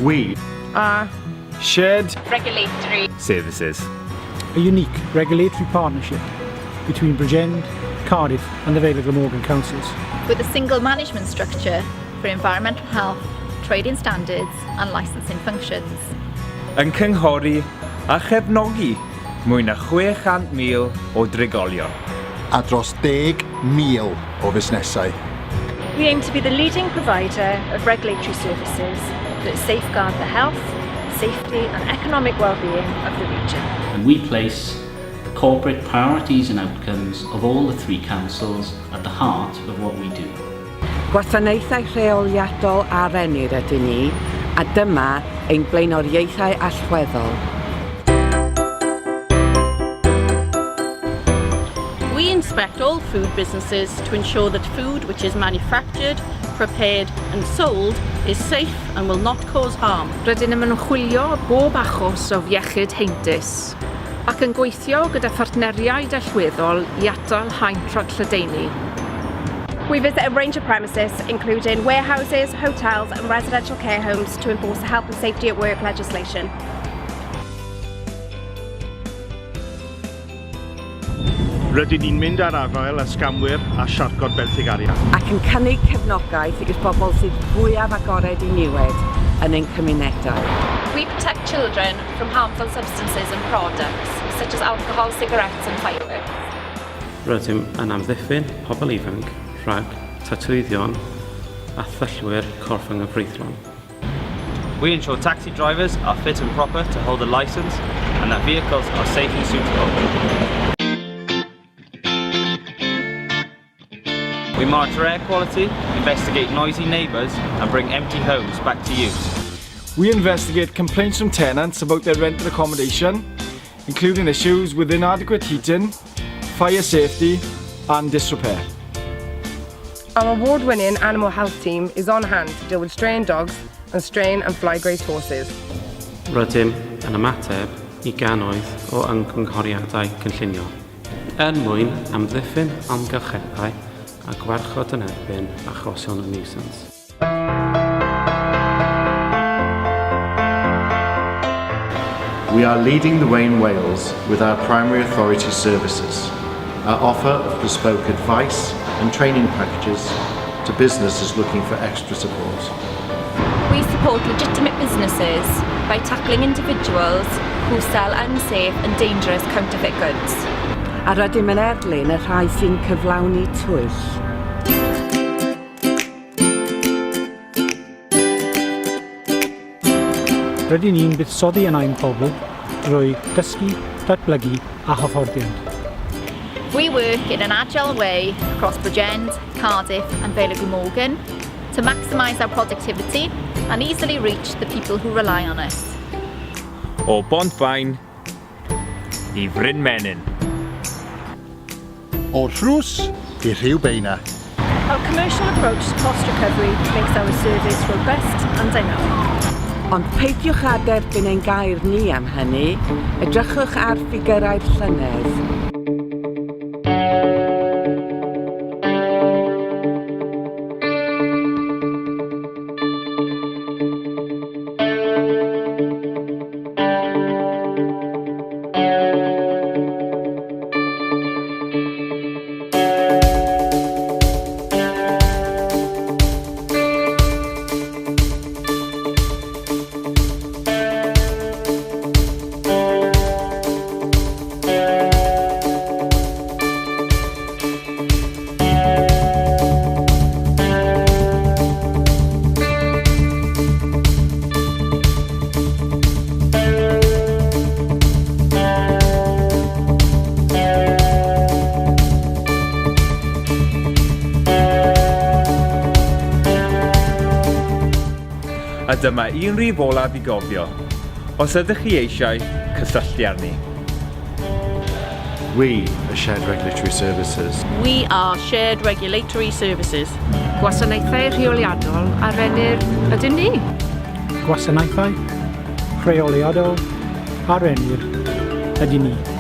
We are Shared Regulatory Services. a unique regulatory partnership between Bridgend, Cardiff and the Vale of Glamorgan councils. with a single management structure for environmental health, trading standards and licensing functions. Yn cynghori a chefnogi mwy na 600,000 o drigolion. a dros 10,000 o fusnesau. We aim to be the leading provider of regulatory services that safeguard the health, safety and economic well-being of the region. And we place the corporate priorities and outcomes of all the three councils at the heart of what we do. Gwasanaethau Rheoliadol a Rennir ydyn ni, a dyma ein blaenoriaethau allweddol. We inspect all food businesses to ensure that food which is manufactured, prepared and sold is safe and will not cause harm. Rydyn yn chwilio bob achos o iechyd heintus ac yn gweithio gyda phartneriaid allweddol I atal haint rhag lledaenu. We visit a range of premises, including warehouses, hotels and residential care homes to enforce the health and safety at work legislation. Rydyn ni'n mynd ar afael ysgamwyr a siarcod benthyg arian. Ac yn cynnig cefnogaeth i'r bobl sydd fwyaf agored I niwed yn ein cymunedau. We protect children from harmful substances and products such as alcohol, cigarettes and fireworks. Rydym yn amddiffyn pobl ifanc rhag tatwyddion a thyllwyr corff yng Nghyfreithlon. We ensure taxi drivers are fit and proper to hold a licence and that vehicles are safe and suitable. We monitor air quality, investigate noisy neighbours and bring empty homes back to use. We investigate complaints from tenants about their rented accommodation, including issues with inadequate heating, fire safety and disrepair. Our award-winning animal health team is on hand to deal with straying dogs and strain and fly-grazed horses. Rydym yn ymateb I gannoedd o ymgynghoriadau cynllunio, mwyn amddiffyn amgylcheddau a gwarchod yn erbyn achosion o nuisance. We are leading the way in Wales with our primary authority services, our offer of bespoke advice and training packages to businesses looking for extra support. We support legitimate businesses by tackling individuals who sell unsafe and dangerous counterfeit goods. A rydym yn erlyn y rhai sy'n cyflawni twyll. Rydyn ni'n buddsoddi yn ein pobl drwy dysgu, datblygu a hyfforddiant. We work in an agile way across Bridgend, Cardiff and Vale of Glamorgan to maximise our productivity and easily reach the people who rely on us. O Bontfaen I Brynmenyn. O'r Rhws I Rhywbeina. Our commercial approach to cost recovery makes our service robust and dynamic. Ond peidiwch a derbyn ein gair ni am hynny, edrychwch ar ffigyrau'r llynedd. A dyma un rif olaf I gofio, os ydych chi eisiau cysylltu arni. We are Shared Regulatory Services. We are Shared Regulatory Services. Gwasanaethau Rheoliadol a Rennir ydyn ni. Gwasanaethau Rheoliadol a Rennir ydyn ni.